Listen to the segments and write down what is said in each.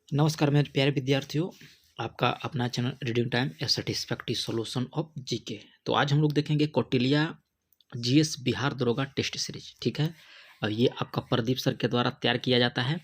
नमस्कार मेरे प्यारे विद्यार्थियों, आपका अपना channel reading time A satisfactory solution of GK. तो आज हम लोग देखेंगे कौटिल्य जीएस बिहार दरोगा टेस्ट सीरीज। ठीक है, और ये आपका प्रदीप सर के द्वारा तैयार किया जाता है।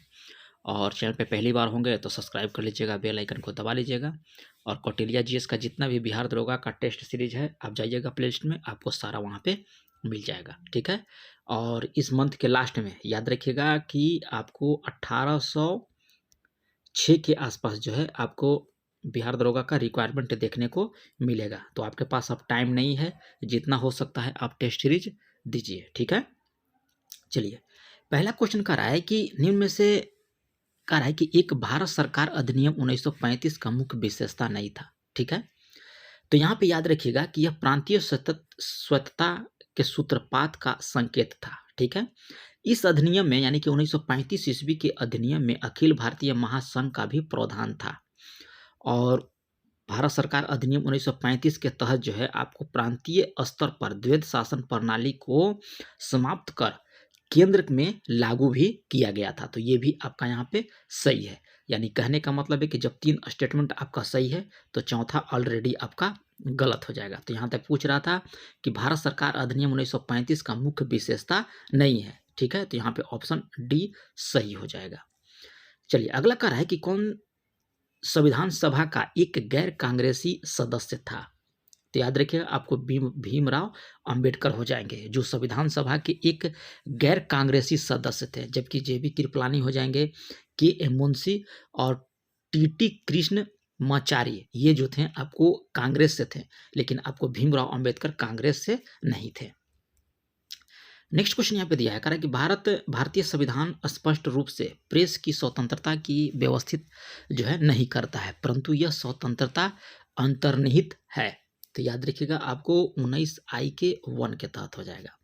और चैनल पे पहली बार होंगे तो सब्सक्राइब कर लीजिएगा, बेल आइकन को दबा लीजिएगा। और कौटिल्य जीएस का जितना भी बिहार दरोगा का टेस्ट सीरीज है, आप जाइएगा प्ले लिस्ट में, आपको सारा वहाँ पे मिल जाएगा। ठीक है, और इस मंथ के लास्ट में याद रखिएगा कि आपको 1806 के आसपास जो है आपको बिहार दरोगा का रिक्वायरमेंट देखने को मिलेगा। तो आपके पास अब टाइम नहीं है, जितना हो सकता है आप टेस्ट सीरीज दीजिए। ठीक है, चलिए पहला क्वेश्चन कह रहा है कि निम्न में से कह रहा है कि एक भारत सरकार अधिनियम 1935 का मुख्य विशेषता नहीं था। ठीक है, तो यहाँ पे याद रखिएगा कि यह प्रांतीय स्वतंत्रता के सूत्रपात का संकेत था। ठीक है, इस अधिनियम में यानी कि 1935 ईस्वी के अधिनियम में अखिल भारतीय महासंघ का भी प्रावधान था। और भारत सरकार अधिनियम 1935 के तहत जो है आपको प्रांतीय स्तर पर द्वैध शासन प्रणाली को समाप्त कर केंद्र में लागू भी किया गया था। तो ये भी आपका यहाँ पे सही है, यानी कहने का मतलब है कि जब 3 स्टेटमेंट आपका सही है तो चौथा ऑलरेडी आपका गलत हो जाएगा। तो यहाँ तक पूछ रहा था कि भारत सरकार अधिनियम 1935 का मुख्य विशेषता नहीं है। ठीक है, तो यहाँ पे ऑप्शन डी सही हो जाएगा। चलिए अगला कह रहा है कि कौन संविधान सभा का एक गैर कांग्रेसी सदस्य था। तो याद रखिएगा आपको भीमराव अंबेडकर हो जाएंगे जो संविधान सभा के एक गैर कांग्रेसी सदस्य थे, जबकि जेबी कृपलानी हो जाएंगे, के एम मुंशी और टीटी कृष्ण माचार्य, ये जो थे आपको कांग्रेस से थे, लेकिन आपको भीमराव अंबेडकर कांग्रेस से नहीं थे। नेक्स्ट क्वेश्चन यहाँ पे दिया है, कह रहा है कि भारतीय संविधान स्पष्ट रूप से प्रेस की स्वतंत्रता की व्यवस्थित जो है नहीं करता है, परंतु यह स्वतंत्रता अंतर्निहित है। तो याद रखिएगा आपको 19 आई के 1 के तहत हो जाएगा।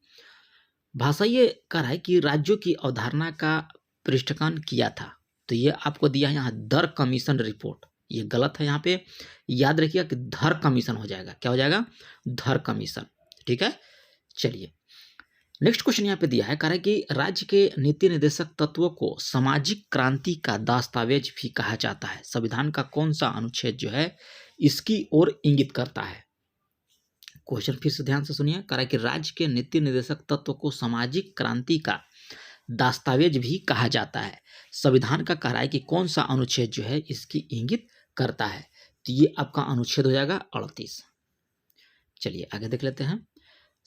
भाषा ये कह रहा है कि राज्यों की अवधारणा का पृष्ठकन किया था। तो ये आपको दिया है यहाँ दर कमीशन रिपोर्ट, ये गलत है। यहाँ पे याद रखिएगा कि धर कमीशन हो जाएगा। क्या हो जाएगा? धर कमीशन। ठीक है, चलिए नेक्स्ट क्वेश्चन यहाँ पे दिया है, कह रहा है कि राज्य के नीति निर्देशक तत्वों को सामाजिक क्रांति का दस्तावेज भी कहा जाता है। संविधान का कौन सा अनुच्छेद जो है इसकी ओर इंगित करता है? क्वेश्चन फिर से ध्यान से सुनिए, कह रहा है कि राज्य के नीति निर्देशक तत्व को सामाजिक क्रांति का दस्तावेज भी कहा जाता है। संविधान का कह रहा है कि कौन सा अनुच्छेद जो है इसकी इंगित करता है। तो ये आपका अनुच्छेद हो जाएगा 38। चलिए आगे देख लेते हैं।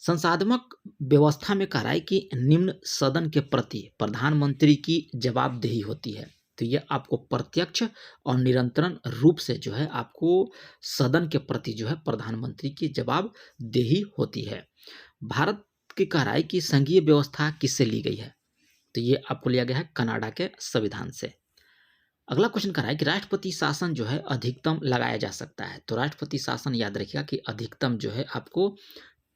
संसाधनात्मक व्यवस्था में कह रहा है कि निम्न सदन के प्रति प्रधानमंत्री की जवाबदेही होती है। तो ये आपको प्रत्यक्ष और निरंतर रूप से जो है आपको सदन के प्रति जो है प्रधानमंत्री की जवाबदेही होती है। भारत की कह रहा है कि संघीय व्यवस्था किससे ली गई है? तो ये आपको लिया गया है कनाडा के संविधान से। अगला क्वेश्चन कह रहा है कि राष्ट्रपति शासन जो है अधिकतम लगाया जा सकता है। तो राष्ट्रपति शासन याद रखिएगा कि अधिकतम जो है आपको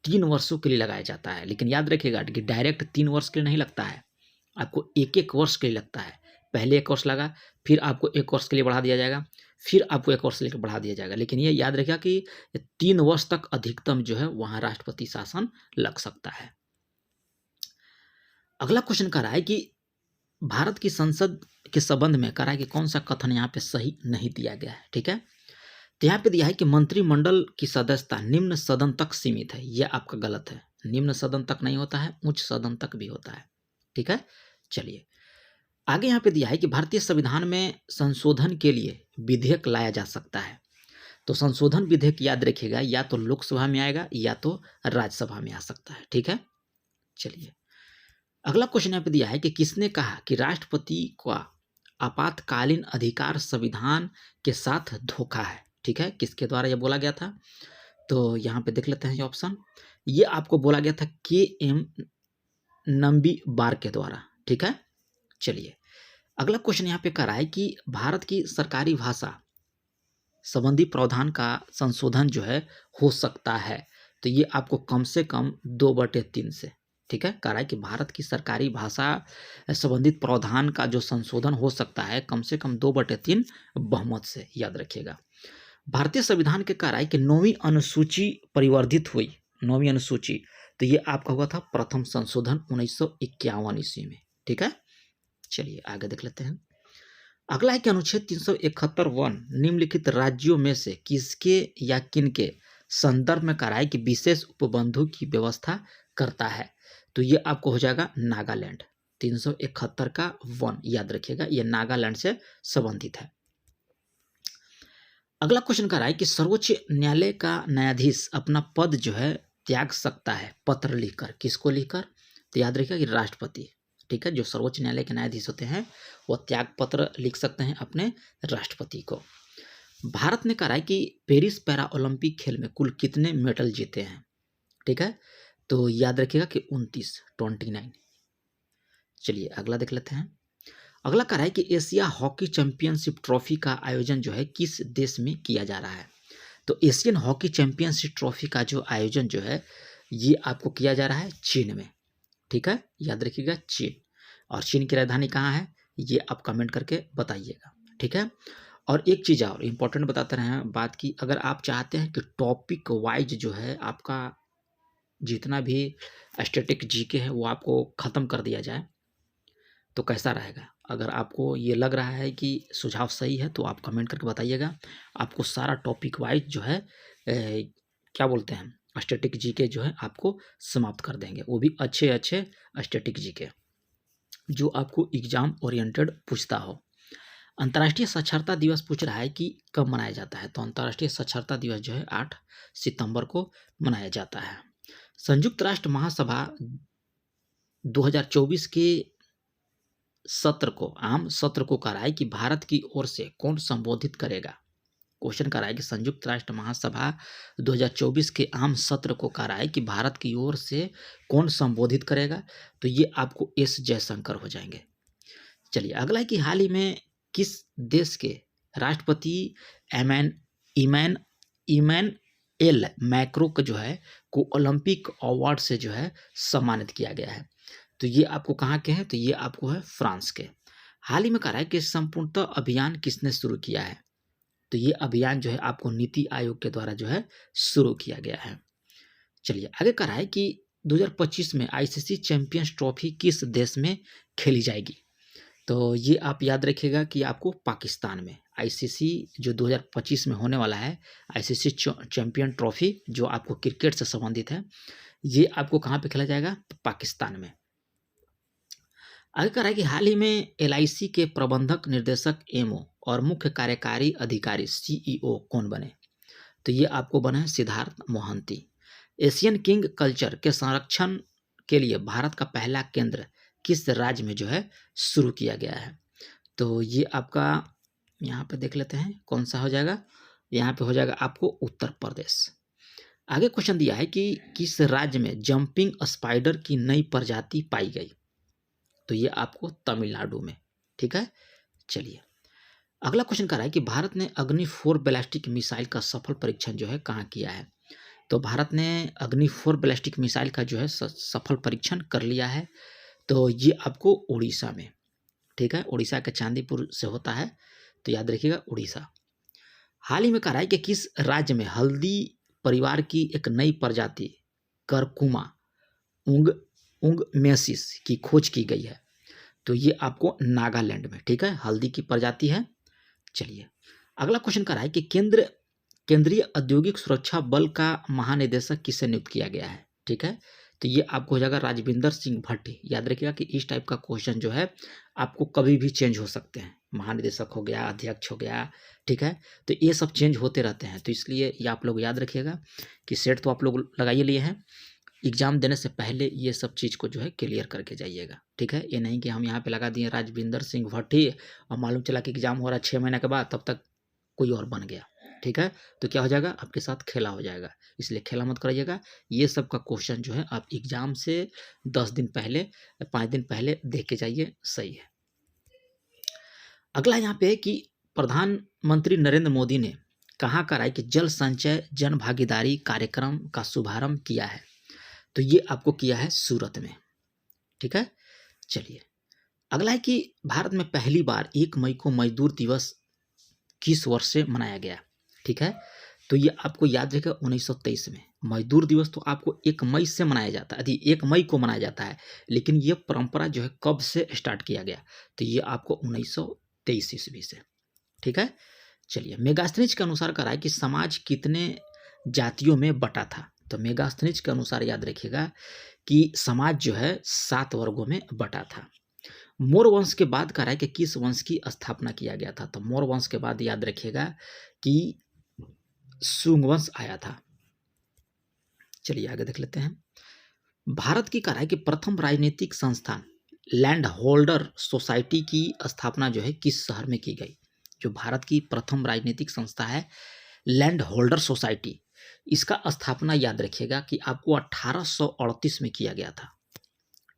3 वर्षों के लिए लगाया जाता है, लेकिन याद रखिएगा कि डायरेक्ट 3 वर्ष के लिए नहीं लगता है, आपको एक एक वर्ष के लिए लगता है। पहले 1 वर्ष लगा, फिर आपको 1 वर्ष के लिए बढ़ा दिया जाएगा, फिर आपको 1 वर्ष के लिए बढ़ा दिया जाएगा, लेकिन ये याद रखिएगा कि 3 वर्ष तक अधिकतम जो है वहां राष्ट्रपति शासन लग सकता है। अगला क्वेश्चन कह रहा है कि भारत की संसद के संबंध में कह रहा है कि कौन सा कथन यहाँ पे सही नहीं दिया गया है। ठीक है, तो यहाँ पे दिया है कि मंत्रिमंडल की सदस्यता निम्न सदन तक सीमित है। यह आपका गलत है, निम्न सदन तक नहीं होता है, उच्च सदन तक भी होता है। ठीक है, चलिए आगे यहाँ पे दिया है कि भारतीय संविधान में संशोधन के लिए विधेयक लाया जा सकता है। तो संशोधन विधेयक याद रखिएगा या तो लोकसभा में आएगा या तो राज्यसभा में आ सकता है। ठीक है, चलिए अगला क्वेश्चन यहाँ पे दिया है कि किसने कहा कि राष्ट्रपति का आपातकालीन अधिकार संविधान के साथ धोखा है? ठीक है, किसके द्वारा यह बोला गया था? तो यहाँ पे देख लेते हैं ये ऑप्शन, ये आपको बोला गया था के एम नंबीबार के द्वारा। ठीक है, चलिए अगला क्वेश्चन यहाँ पे कह रहा है कि भारत की सरकारी भाषा संबंधी प्रावधान का संशोधन जो है हो सकता है। तो ये आपको कम से कम 2/3 से, ठीक है, कह रहा है कि भारत की सरकारी भाषा संबंधित प्रावधान का जो संशोधन हो सकता है कम से कम 2/3 बहुमत से। याद रखिएगा भारतीय संविधान के कह रहा है कि 9वीं अनुसूची परिवर्धित हुई। 9वीं अनुसूची, तो ये आपका हुआ था प्रथम संशोधन 1951 ईस्वी में। ठीक है, चलिए आगे देख लेते हैं। अगला है कि अनुच्छेद 371 वन निम्नलिखित राज्यों में से किसके या किनके संदर्भ में कराए कि विशेष उपबंधों की व्यवस्था करता है। तो ये आपको हो जाएगा नागालैंड। 371 का वन याद रखिएगा, ये नागालैंड से संबंधित है। अगला क्वेश्चन कर रहा है कि सर्वोच्च न्यायालय का न्यायाधीश अपना पद जो है त्याग सकता है पत्र लिखकर। किसको लिखकर? तो याद रखिएगा कि राष्ट्रपति। ठीक है, जो सर्वोच्च न्यायालय के न्यायाधीश होते हैं वो त्याग पत्र लिख सकते हैं अपने राष्ट्रपति को। भारत ने कहा है कि पेरिस पैरा ओलंपिक खेल में कुल कितने मेडल जीते हैं। ठीक है, तो याद रखिएगा कि 29। चलिए अगला देख लेते हैं। अगला कह रहा है कि एशिया हॉकी चैंपियनशिप ट्रॉफी का आयोजन जो है किस देश में किया जा रहा है। तो एशियन हॉकी चैंपियनशिप ट्रॉफी का जो आयोजन जो है ये आपको किया जा रहा है चीन में। ठीक है, याद रखिएगा चीन। और चीन की राजधानी कहाँ है ये आप कमेंट करके बताइएगा। ठीक है, और एक चीज़ और इम्पोर्टेंट बताते रहे बात की, अगर आप चाहते हैं कि टॉपिक वाइज जो है आपका जितना भी स्टैटिक जीके है वो आपको ख़त्म कर दिया जाए तो कैसा रहेगा। अगर आपको ये लग रहा है कि सुझाव सही है तो आप कमेंट करके बताइएगा। आपको सारा टॉपिक वाइज जो है क्या बोलते हैं स्टैटिक जीके जो है आपको समाप्त कर देंगे, वो भी अच्छे अच्छे स्टैटिक जीके जो आपको एग्जाम ओरिएंटेड पूछता हो। अंतर्राष्ट्रीय साक्षरता दिवस पूछ रहा है कि कब मनाया जाता है। तो अंतर्राष्ट्रीय साक्षरता दिवस जो है 8 सितंबर को मनाया जाता है। संयुक्त राष्ट्र महासभा 2024 के सत्र को आम सत्र को कराए कि भारत की ओर से कौन संबोधित करेगा। क्वेश्चन कराए कि संयुक्त राष्ट्र महासभा 2024 के आम सत्र को कराए कि भारत की ओर से कौन संबोधित करेगा। तो ये आपको एस जयशंकर हो जाएंगे। चलिए अगला है कि हाल ही में किस देश के राष्ट्रपति इमैनुएल मैक्रों को जो है को ओलंपिक अवार्ड से जो है सम्मानित किया गया है। तो ये आपको कहाँ के हैं, तो ये आपको है फ्रांस के। हाल ही में कहा है कि संपूर्णतः अभियान किसने शुरू किया है। तो ये अभियान जो है आपको नीति आयोग के द्वारा जो है शुरू किया गया है। चलिए आगे कहा है कि 2025 में आईसीसी चैंपियंस ट्रॉफी किस देश में खेली जाएगी। तो ये आप याद रखिएगा कि आपको पाकिस्तान में आईसीसी जो 2025 में होने वाला है आईसीसी चैंपियन ट्रॉफी जो आपको क्रिकेट से संबंधित है ये आपको कहाँ पे खेला जाएगा, पाकिस्तान में। आगे कह रहा है कि हाल ही में एलआईसी के प्रबंधक निर्देशक एमओ और मुख्य कार्यकारी अधिकारी सीईओ कौन बने। तो ये आपको बने हैं Siddharth Mohanty. Asian king culture के संरक्षण के लिए भारत का पहला केंद्र किस राज्य में जो है शुरू किया गया है। तो ये आपका यहाँ पे देख लेते हैं कौन सा हो जाएगा, यहाँ पे हो जाएगा आपको उत्तर प्रदेश। आगे क्वेश्चन दिया है कि किस राज्य में जंपिंग स्पाइडर की नई प्रजाति पाई गई। तो ये आपको तमिलनाडु में। ठीक है, चलिए अगला क्वेश्चन कर रहा है कि भारत ने अग्नि 4 बैलिस्टिक मिसाइल का सफल परीक्षण जो है कहाँ किया है। तो भारत ने अग्नि 4 बैलिस्टिक मिसाइल का जो है सफल परीक्षण कर लिया है। तो ये आपको उड़ीसा में। ठीक है, उड़ीसा के चांदीपुर से होता है, तो याद रखिएगा उड़ीसा। हाल ही में कहा है कि किस राज्य में हल्दी परिवार की एक नई प्रजाति करकुमा उंगमेसिस की खोज की गई है। तो ये आपको नागालैंड में। ठीक है, हल्दी की प्रजाति है। चलिए अगला क्वेश्चन कर रहा है कि केंद्रीय औद्योगिक सुरक्षा बल का महानिदेशक किसे नियुक्त किया गया है। ठीक है, तो ये आपको हो जाएगा राजविंदर सिंह भट्ट। याद रखिएगा कि इस टाइप का क्वेश्चन जो है आपको कभी भी चेंज हो सकते हैं, महानिदेशक हो गया, अध्यक्ष हो गया। ठीक है, तो ये सब चेंज होते रहते हैं, तो इसलिए ये आप लोग याद रखिएगा कि सेट तो आप लोग लगाइए लिए हैं, एग्जाम देने से पहले ये सब चीज़ को जो है क्लियर करके जाइएगा। ठीक है, ये नहीं कि हम यहाँ पे लगा दिए राजविंदर सिंह भट्टी और मालूम चला कि एग्जाम हो रहा है 6 महीने के बाद, तब तक कोई और बन गया। ठीक है, तो क्या हो जाएगा, आपके साथ खेला हो जाएगा, इसलिए खेला मत कराइएगा। ये सब का क्वेश्चन जो है आप एग्जाम से 10 दिन पहले 5 दिन पहले देख के जाइए, सही है। अगला यहाँ पे है कि प्रधानमंत्री नरेंद्र मोदी ने कहाँ कराई कि जल संचय जन भागीदारी कार्यक्रम का शुभारंभ किया है। तो ये आपको किया है सूरत में। ठीक है, चलिए अगला है कि भारत में पहली बार 1 मई को मजदूर दिवस किस वर्ष से मनाया गया। ठीक है, तो ये आपको याद रहेगा 1923 में। मजदूर दिवस तो आपको 1 मई से मनाया जाता है, यदि 1 मई को मनाया जाता है, लेकिन ये परंपरा जो है कब से स्टार्ट किया गया। तो ये आपको 1923 ईस्वी से। ठीक है, चलिए मेगास्थनीज के अनुसार कहा है कि समाज कितने जातियों में बटा था। तो मेगास्थनीज के अनुसार याद रखिएगा कि समाज जो है 7 वर्गों में बटा था। मौर्य वंश के बाद कहा है कि किस वंश की स्थापना किया गया था। तो मौर्य वंश के बाद याद रखिएगा कि शुंग वंश आया था। चलिए आगे देख लेते हैं। भारत की कहा है कि प्रथम राजनीतिक संस्थान लैंड होल्डर सोसाइटी की स्थापना जो है किस शहर में की गई। जो भारत की प्रथम राजनीतिक संस्था है लैंड होल्डर सोसाइटी, इसका स्थापना याद रखिएगा कि आपको 1838 में किया गया था।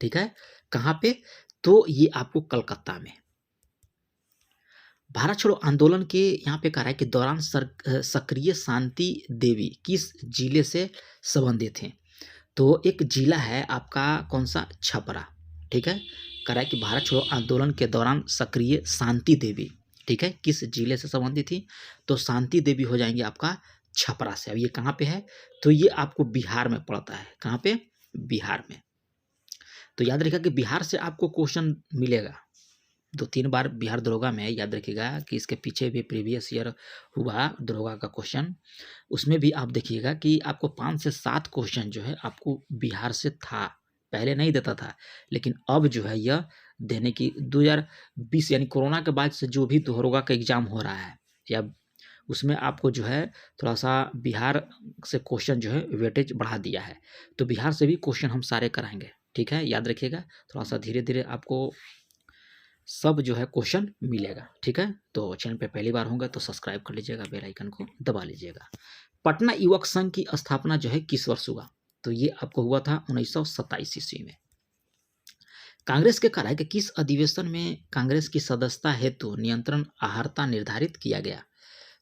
ठीक है, कहाँ पे? तो ये आपको कलकत्ता में। भारत छोड़ो आंदोलन के यहाँ पे कह रहा है कि दौरान सक्रिय शांति देवी किस जिले से संबंधित हैं। तो एक जिला है आपका कौन सा? छपरा। ठीक है, कह रहा है कि भारत छोड़ो आंदोलन के दौरान सक्रिय शांति देवी, ठीक है, किस जिले से संबंधित थी? तो शांति देवी हो जाएंगे आपका छपरा से। अब ये कहाँ पे है? तो ये आपको बिहार में पड़ता है। कहाँ पे? बिहार में। तो याद रखिएगा कि बिहार से आपको क्वेश्चन मिलेगा 2-3 बार बिहार दरोगा में। याद रखिएगा कि इसके पीछे भी प्रीवियस ईयर हुआ दरोगा का क्वेश्चन, उसमें भी आप देखिएगा कि आपको 5 से 7 क्वेश्चन जो है आपको बिहार से था। पहले नहीं देता था, लेकिन अब जो है यह देने की 2020 यानी कोरोना के बाद से जो भी दरोगा का एग्जाम हो रहा है या उसमें आपको जो है थोड़ा सा बिहार से क्वेश्चन जो है वेटेज बढ़ा दिया है। तो बिहार से भी क्वेश्चन हम सारे कराएंगे। ठीक है, याद रखिएगा थोड़ा सा धीरे धीरे आपको सब जो है क्वेश्चन मिलेगा। ठीक है, तो चैनल पे पहली बार होंगे तो सब्सक्राइब कर लीजिएगा, बेल आइकन को दबा लीजिएगा। पटना युवक संघ की स्थापना जो है किस वर्ष हुआ? तो ये आपको हुआ था 1927 ईस्वी में। कांग्रेस के कहा है कि किस अधिवेशन में कांग्रेस की सदस्यता हेतु नियंत्रण आहारता निर्धारित किया गया?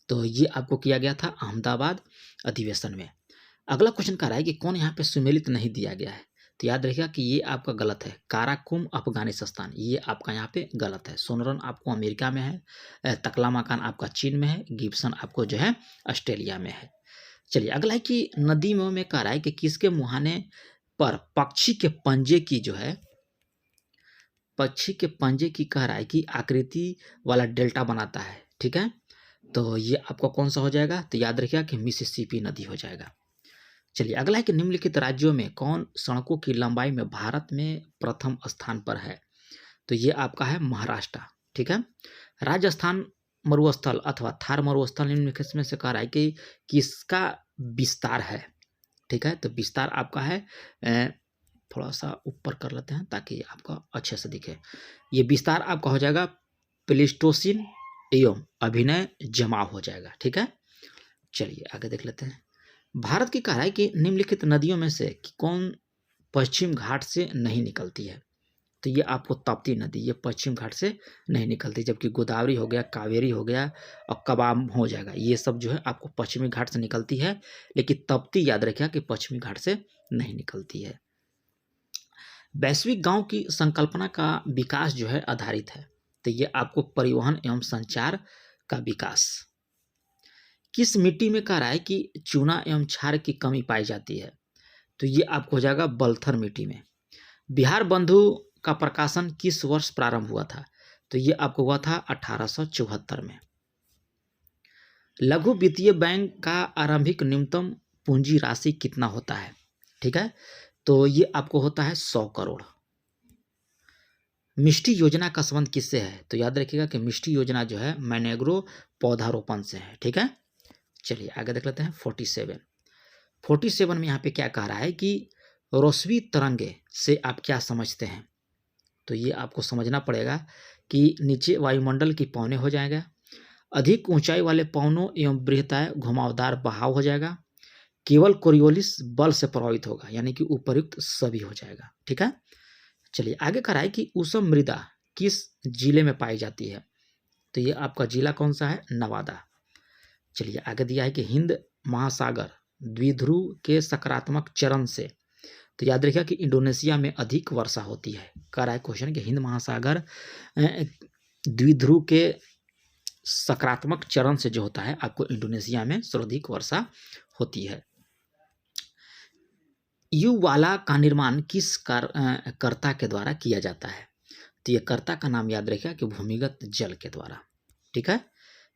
तो ये आपको किया गया था अहमदाबाद अधिवेशन में। अगला क्वेश्चन कह रहा है कि कौन यहाँ पे सुमेलित नहीं दिया गया है। तो याद रखिएगा कि ये आपका गलत है। काराकुम अफगानिस्तान, ये आपका यहाँ पे गलत है। सोनरन आपको अमेरिका में है, तकलामाकान आपका चीन में है, गिब्सन आपको जो है ऑस्ट्रेलिया में है। चलिए अगला है कि नदी में कह रहा है कि किसके मुहाने पर पक्षी के पंजे की जो है पक्षी के पंजे की कह रहा है कि आकृति वाला डेल्टा बनाता है। ठीक है, तो ये आपका कौन सा हो जाएगा? तो याद रखिएगा कि मिसिसिपी नदी हो जाएगा। चलिए अगला है कि निम्नलिखित राज्यों में कौन सड़कों की लंबाई में भारत में प्रथम स्थान पर है? तो ये आपका है महाराष्ट्र। ठीक है, राजस्थान मरुस्थल अथवा थार मरुस्थल निम्नलिखित में से कह रहा है कि किसका विस्तार है। ठीक है, तो विस्तार आपका है थोड़ा सा ऊपर कर लेते हैं ताकि आपका अच्छे से दिखे। ये विस्तार आपका हो जाएगा प्लेस्टोसिन एवं अभिनय जमाव हो जाएगा। ठीक है, चलिए आगे देख लेते हैं। भारत की कहा है कि निम्नलिखित नदियों में से कौन पश्चिम घाट से नहीं निकलती है? तो ये आपको ताप्ती नदी, ये पश्चिम घाट से नहीं निकलती, जबकि गोदावरी हो गया, कावेरी हो गया और कबाब हो जाएगा, ये सब जो है आपको पश्चिमी घाट से निकलती है। लेकिन ताप्ती याद रखिएगा कि पश्चिमी घाट से नहीं निकलती है। वैश्विक गांव की संकल्पना का विकास जो है आधारित है। तो ये आपको परिवहन एवं संचार का विकास। किस मिट्टी में कह रहा है कि चूना एवं क्षार की कमी पाई जाती है? तो ये आपको हो जाएगा बलथर मिट्टी में। बिहार बंधु का प्रकाशन किस वर्ष प्रारंभ हुआ था? तो ये आपको हुआ था 1874 में। लघु वित्तीय बैंक का आरंभिक न्यूनतम पूंजी राशि कितना होता है? ठीक है, तो ये आपको होता है 100 करोड़। मिष्टी योजना का संबंध किससे है? तो याद रखिएगा कि मिष्टी योजना जो है मैनेग्रो पौधारोपण से है। ठीक है, चलिए आगे देख लेते हैं। 47 में यहाँ पे क्या कह रहा है कि रोशवी तरंगे से आप क्या समझते हैं? तो ये आपको समझना पड़ेगा कि नीचे वायुमंडल की पौने हो जाएगा, अधिक ऊंचाई वाले पौनों एवं बृहताय घुमावदार बहाव हो जाएगा, केवल कोरियोलिस बल से प्रभावित होगा, यानी कि उपयुक्त सभी हो जाएगा। ठीक है, चलिए आगे कह रहा है कि उष्ण मृदा किस जिले में पाई जाती है? तो ये आपका जिला कौन सा है? नवादा। चलिए आगे दिया है कि हिंद महासागर द्विध्रुव के सकारात्मक चरण से, तो याद रखिएगा कि इंडोनेशिया में अधिक वर्षा होती है। कह रहा है क्वेश्चन कि हिंद महासागर द्विध्रुव के सकारात्मक चरण से जो होता है आपको इंडोनेशिया में सर्वाधिक वर्षा होती है। युवाला का निर्माण किस कर्ता के द्वारा किया जाता है? तो ये कर्ता का नाम याद रखिएगा कि भूमिगत जल के द्वारा। ठीक है,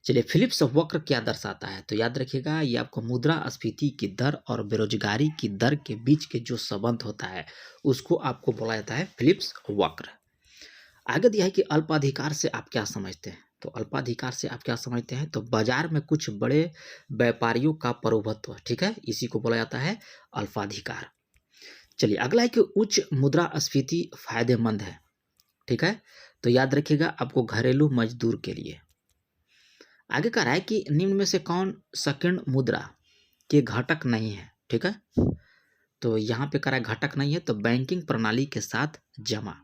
चलिए फिलिप्स वक्र क्या दर्शाता है, तो याद रखिएगा ये आपको मुद्रास्फीति की दर और बेरोजगारी की दर के बीच के जो संबंध होता है उसको आपको बोला जाता है फिलिप्स वक्र। आगे दिया है कि अल्पाधिकार से आप क्या समझते हैं, तो अल्पाधिकार से आप क्या समझते हैं, तो बाजार में कुछ बड़े व्यापारियों का प्रभुत्व। ठीक है, इसी को बोला जाता है अल्पाधिकार। चलिए अगला है कि उच्च मुद्रास्फीति फायदेमंद है। ठीक है, तो याद रखिएगा आपको घरेलू मजदूर के लिए। आगे कह रहा है कि निम्न में से कौन सेकंड मुद्रा के घटक नहीं है। ठीक है, तो यहाँ पे कह रहा है घटक नहीं है, तो बैंकिंग प्रणाली के साथ जमा।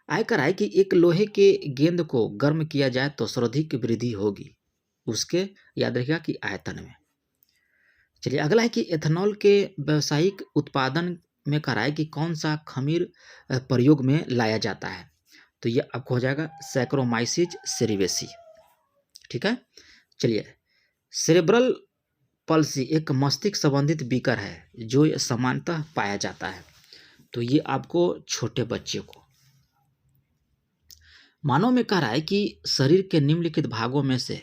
आगे कह रहा है कि एक लोहे के गेंद को गर्म किया जाए तो सर्वाधिक वृद्धि होगी उसके, याद रखिएगा कि आयतन में। चलिए अगला है कि एथेनॉल के व्यावसायिक उत्पादन में कह रहा है कि कौन सा खमीर प्रयोग में लाया जाता है, तो ये आपको हो जाएगा सैक्रोमाइसिस सेरेवेसी। ठीक है, चलिए सेरेब्रल पल्सी एक मस्तिष्क संबंधित विकार है जो सामान्यतः पाया जाता है, तो ये आपको छोटे बच्चे को। मानव में कह रहा है कि शरीर के निम्नलिखित भागों में से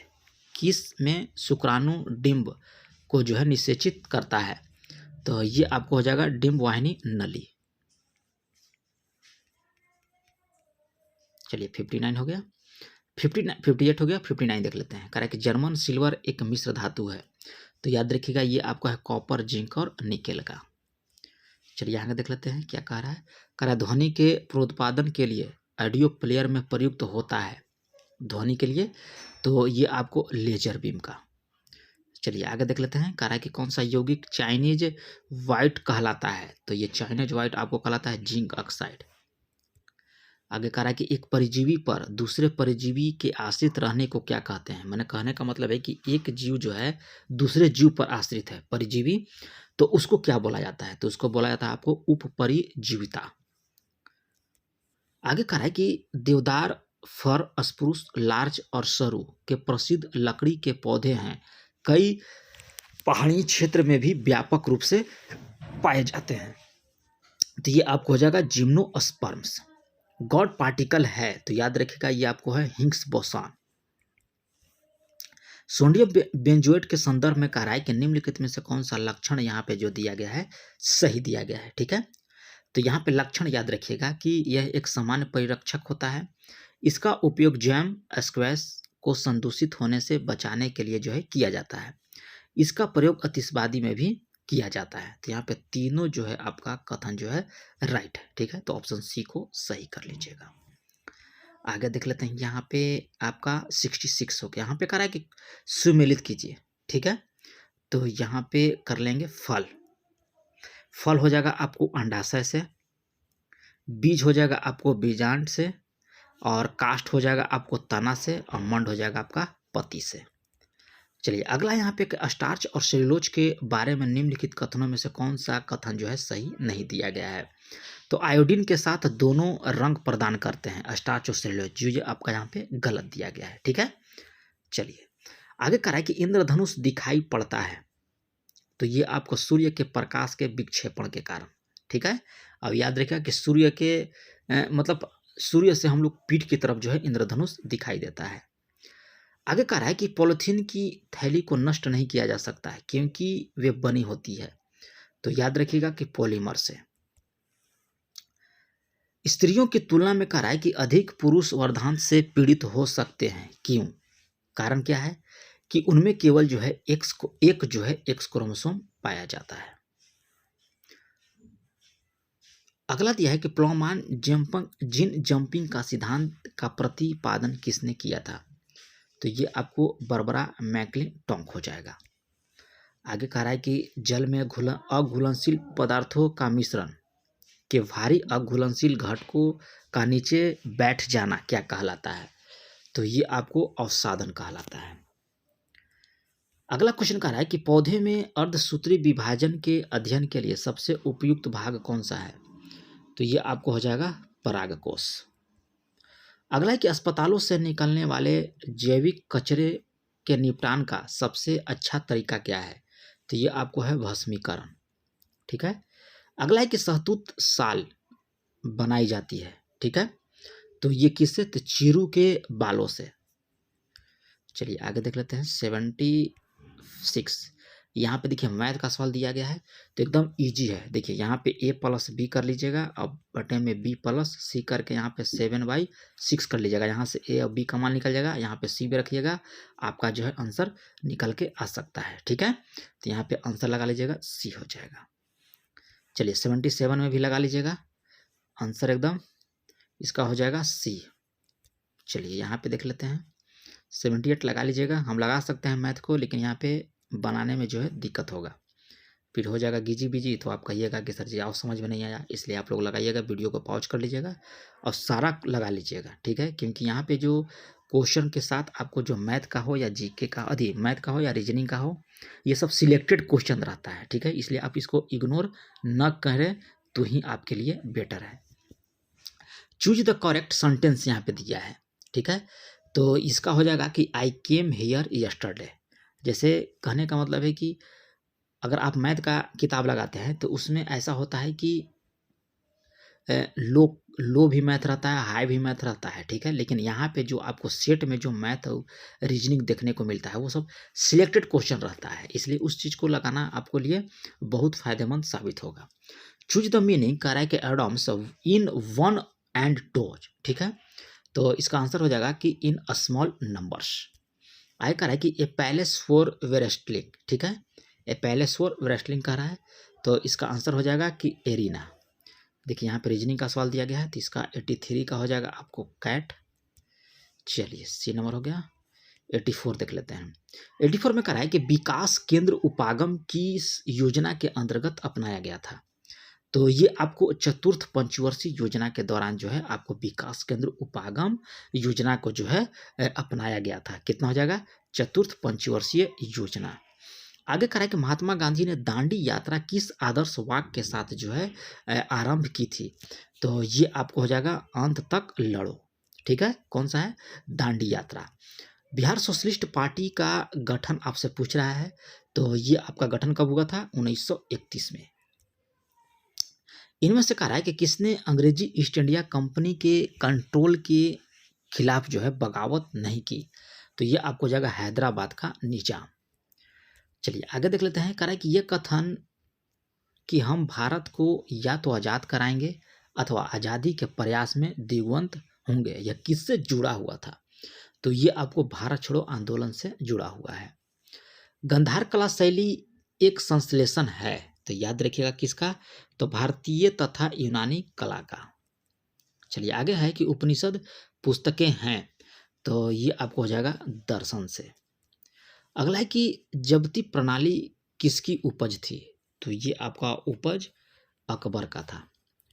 किस में शुक्राणु डिंब को जो है निषेचित करता है, तो ये आपको हो जाएगा डिंब वाहिनी नली। चलिए 59 हो गया, 58 हो गया, 59 देख लेते हैं। कह रहा है कि जर्मन सिल्वर एक मिश्र धातु है, तो याद रखिएगा ये आपका है कॉपर, जिंक और निकेल का। चलिए आगे देख लेते हैं क्या कह रहा है। कह रहा है ध्वनि के प्रोत्पादन के लिए ऑडियो प्लेयर में प्रयुक्त होता है, ध्वनि के लिए, तो ये आपको लेजर बीम का। चलिए आगे देख लेते हैं। कह रहा है कि कौन सा यौगिक चाइनीज व्हाइट कहलाता है, तो ये चाइनीज व्हाइट आपको कहलाता है जिंक ऑक्साइड। आगे कह रहा है कि एक परजीवी पर दूसरे परजीवी के आश्रित रहने को क्या कहते हैं, मैंने कहने का मतलब है कि एक जीव जो है दूसरे जीव पर आश्रित है परजीवी, तो उसको क्या बोला जाता है, तो उसको बोला जाता है आपको उपपरिजीविता। आगे कह रहा है कि देवदार, फर, स्प्रूस, लार्च और सरू के प्रसिद्ध लकड़ी के पौधे हैं, कई पहाड़ी क्षेत्र में भी व्यापक रूप से पाए जाते हैं, तो ये आपको हो जाएगा जिम्नोस्पर्म्स। गॉड पार्टिकल है, तो याद रखिएगा ये आपको है हिग्स बोसॉन। सोडियम बेंजोएट के संदर्भ में कह रहा है कि निम्नलिखित में से कौन सा लक्षण यहाँ पे जो दिया गया है सही दिया गया है। ठीक है, तो यहाँ पे लक्षण याद रखिएगा कि यह एक सामान्य परिरक्षक होता है, इसका उपयोग जैम स्क्वैश को संदूषित होने से बचाने के लिए जो है किया जाता है, इसका प्रयोग आतिशबाजी में भी किया जाता है। तो यहाँ पे तीनों जो है आपका कथन जो है राइट है। ठीक है, तो ऑप्शन सी को सही कर लीजिएगा। आगे देख लेते हैं। यहाँ पे आपका 66 हो गया। यहाँ पे कह रहा है कि सुमेलित कीजिए। ठीक है, तो यहाँ पे कर लेंगे फल। फल हो जाएगा आपको अंडाशय से, बीज हो जाएगा आपको बीजांड से, और काष्ठ हो जाएगा आपको तना से, और मंड हो जाएगा आपका पत्ती से। चलिए अगला यहाँ पे स्टार्च और सेलुलोज के बारे में निम्नलिखित कथनों में से कौन सा कथन जो है सही नहीं दिया गया है, तो आयोडीन के साथ दोनों रंग प्रदान करते हैं स्टार्च और सेलुलोज, जो ये आपका यहाँ पे गलत दिया गया है। ठीक है, चलिए आगे कह रहा है कि इंद्रधनुष दिखाई पड़ता है, तो ये आपको सूर्य के प्रकाश के विक्षेपण के कारण। ठीक है, अब याद रखिएगा कि सूर्य के मतलब सूर्य से हम लोग पीठ की तरफ जो है इंद्रधनुष दिखाई देता है। आगे कह रहा है कि पॉलिथीन की थैली को नष्ट नहीं किया जा सकता है क्योंकि वे बनी होती है, तो याद रखिएगा कि पॉलीमर से। स्त्रियों की तुलना में कह रहा है कि अधिक पुरुष वर्धांत से पीड़ित हो सकते हैं, क्यों, कारण क्या है कि उनमें केवल जो है एक्स क्रोमोसोम पाया जाता है। अगला दिया है कि प्लॉमान जीन जंपिंग का सिद्धांत का प्रतिपादन किसने किया था, तो ये आपको बर्बरा मैक्लिंटॉक हो जाएगा। आगे कह रहा है कि जल में अघुलनशील पदार्थों का मिश्रण के भारी अघुलनशील घटकों का नीचे बैठ जाना क्या कहलाता है, तो ये आपको अवसादन कहलाता है। अगला क्वेश्चन कह रहा है कि पौधे में अर्धसूत्री विभाजन के अध्ययन के लिए सबसे उपयुक्त भाग कौन सा है, तो ये आपको हो जाएगा परागकोश। अगला है कि अस्पतालों से निकलने वाले जैविक कचरे के निपटान का सबसे अच्छा तरीका क्या है, तो ये आपको है भस्मीकरण। ठीक है, अगला है कि शहतूत शाल बनाई जाती है। ठीक है, तो ये किससे? तो चीरू के बालों से। चलिए आगे देख लेते हैं 76। यहाँ पे देखिए मैथ का सवाल दिया गया है तो एकदम इजी है। देखिए यहाँ पे a प्लस बी कर लीजिएगा, अब बटे में b प्लस सी करके यहाँ पे 7/6 कर लीजिएगा। यहाँ से a और b का मान निकल जाएगा, यहाँ पे c भी रखिएगा, आपका जो है आंसर निकल के आ सकता है। ठीक है, तो यहाँ पे आंसर लगा लीजिएगा, c हो जाएगा। चलिए 77 में भी लगा लीजिएगा, आंसर एकदम इसका हो जाएगा c। चलिए यहाँ पे देख लेते हैं 78 लगा लीजिएगा। हम लगा सकते हैं मैथ को, लेकिन यहाँ पे बनाने में जो है दिक्कत होगा, फिर हो जाएगा गिजी बिजी, तो आप कहिएगा कि सर जी आप समझ में नहीं आया, इसलिए आप लोग लगाइएगा, वीडियो को पॉज कर लीजिएगा और सारा लगा लीजिएगा। ठीक है, क्योंकि यहाँ पे जो क्वेश्चन के साथ आपको जो मैथ का हो या जीके का, मैथ का हो या रीजनिंग का हो, ये सब सिलेक्टेड क्वेश्चन रहता है। ठीक है, इसलिए आप इसको इग्नोर न करें तो ही आपके लिए बेटर है। चूज द करेक्ट सेंटेंस यहाँ पे दिया है। ठीक है, तो इसका हो जाएगा कि आई केम हेयर यस्टरडे। जैसे कहने का मतलब है कि अगर आप मैथ का किताब लगाते हैं तो उसमें ऐसा होता है कि लो भी मैथ रहता है, हाई भी मैथ रहता है। ठीक है, लेकिन यहाँ पे जो आपको सेट में जो मैथ रीजनिंग देखने को मिलता है वो सब सिलेक्टेड क्वेश्चन रहता है, इसलिए उस चीज़ को लगाना आपको लिए बहुत फायदेमंद साबित होगा। Choose the meaning correct idioms in one and dose. ठीक है, तो इसका आंसर हो जाएगा कि इन स्मॉल नंबर्स। आगे कह रहा है कि ए पैलेस फॉर रेस्टलिंग। ठीक है, ए पैलेस फॉर रेस्टलिंग कह रहा है, तो इसका आंसर हो जाएगा कि एरिना। देखिए यहाँ पे रीजनिंग का सवाल दिया गया है, तो इसका 83 का हो जाएगा आपको कैट। चलिए सी नंबर हो गया। 84 देख लेते हैं। 84 में कह रहा है कि विकास केंद्र उपागम की योजना के अंतर्गत अपनाया गया था। तो ये आपको चतुर्थ पंचवर्षीय योजना के दौरान जो है आपको विकास केंद्र उपागम योजना को जो है अपनाया गया था। कितना हो जाएगा? चतुर्थ पंचवर्षीय योजना। आगे कह रहा है कि महात्मा गांधी ने दांडी यात्रा किस आदर्श वाक्य के साथ जो है आरंभ की थी। तो ये आपको हो जाएगा अंत तक लड़ो। ठीक है, कौन सा है? दांडी यात्रा। बिहार सोशलिस्ट पार्टी का गठन आपसे पूछ रहा है, तो ये आपका गठन कब हुआ था? 1931 में। इनमें से कह रहा है कि किसने अंग्रेजी ईस्ट इंडिया कंपनी के कंट्रोल के खिलाफ जो है बगावत नहीं की। तो ये आपको जाएगा हैदराबाद का निजाम। चलिए आगे देख लेते हैं। कह रहा है कि यह कथन कि हम भारत को या तो आज़ाद कराएंगे अथवा आज़ादी के प्रयास में दिग्वंत होंगे, यह किससे जुड़ा हुआ था। तो ये आपको भारत छोड़ो आंदोलन से जुड़ा हुआ है। गंधार कला शैली एक संश्लेषण है, तो याद रखिएगा किसका? तो भारतीय तथा यूनानी कला का। चलिए आगे है कि उपनिषद पुस्तकें हैं, तो ये आपको हो जाएगा दर्शन से। अगला है कि जब्ती प्रणाली किसकी उपज थी। तो ये आपका उपज अकबर का था।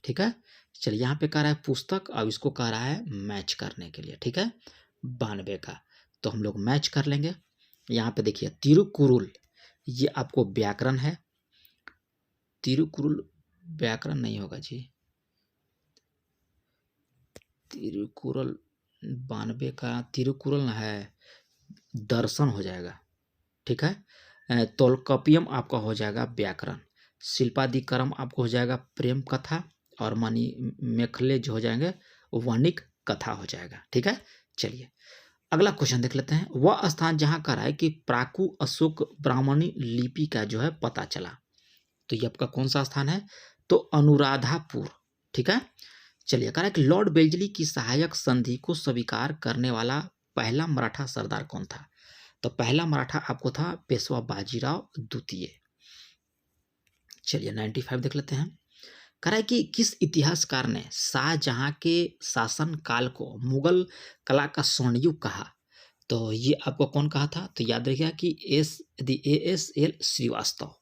ठीक है, चलिए यहाँ पे कह रहा है पुस्तक, अब इसको कह रहा है मैच करने के लिए। ठीक है, 92 का, तो हम लोग मैच कर लेंगे। यहाँ पे देखिए तिरुकुरुल, ये आपको व्याकरण है। तिरुकुरुल व्याकरण नहीं होगा जी, तिरुकुरल 92 का तिरुकुरल है, दर्शन हो जाएगा। ठीक है, तोलकपियम आपका हो जाएगा व्याकरण, शिल्पादिकरम आपको हो जाएगा प्रेम कथा, और मणि मेखले जो हो जाएंगे वणिक कथा हो जाएगा। ठीक है, चलिए अगला क्वेश्चन देख लेते हैं। वह स्थान जहां कह रहा है कि प्राकु अशोक ब्राह्मणी लिपि का जो है पता चला, तो ये आपका कौन सा स्थान है? तो अनुराधापुर। ठीक है, चलिए कह रहा है कि लॉर्ड बेल्जली की सहायक संधि को स्वीकार करने वाला पहला मराठा सरदार कौन था। तो पहला मराठा आपको था पेशवा बाजीराव द्वितीय। चलिए 95 देख लेते हैं। कह रहा है कि किस इतिहासकार ने शाहजहां के शासन काल को मुगल कला का स्वर्णयुग कहा। तो ये आपको कौन कहा था? तो याद रखिएगा कि ASL श्रीवास्तव।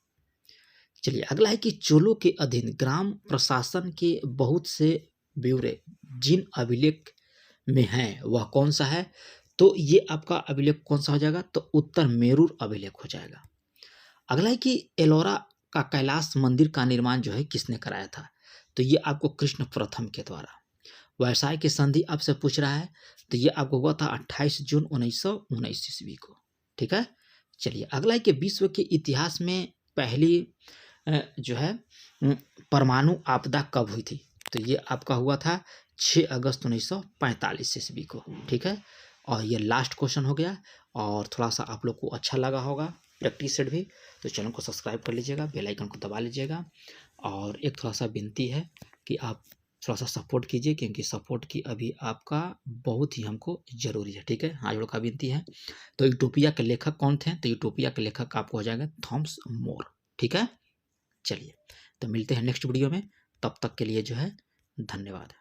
चलिए अगला है कि चोलों के अधीन ग्राम प्रशासन के बहुत से ब्यौरे जिन अभिलेख में हैं वह कौन सा है। तो ये आपका अभिलेख कौन सा हो जाएगा? तो उत्तर मेरूर अभिलेख हो जाएगा। अगला है कि एलोरा का कैलाश मंदिर का निर्माण जो है किसने कराया था। तो ये आपको कृष्ण प्रथम के द्वारा। व्यवसाय की संधि आपसे पूछ रहा है, तो ये आपको हुआ था 28 जून 1919 ईस्वी को। ठीक है, चलिए अगला है कि विश्व के इतिहास में पहली जो है परमाणु आपदा कब हुई थी। तो ये आपका हुआ था 6 अगस्त 1945 ईस्वी को, ठीक है। और ये लास्ट क्वेश्चन हो गया, और थोड़ा सा आप लोग को अच्छा लगा होगा प्रैक्टिस सेट भी, तो चैनल को सब्सक्राइब कर लीजिएगा, बेल आइकन को दबा लीजिएगा। और एक थोड़ा सा विनती है कि आप थोड़ा सा सपोर्ट कीजिए, क्योंकि सपोर्ट की अभी आपका बहुत ही हमको ज़रूरी है, ठीक है। हाथ जोड़ का विनती है। तो यूटोपिया के लेखक कौन थे? तो यूटोपिया के लेखक आपको हो जाएगा थॉमस मोर, ठीक है। चलिए, तो मिलते हैं नेक्स्ट वीडियो में, तब तक के लिए जो है धन्यवाद।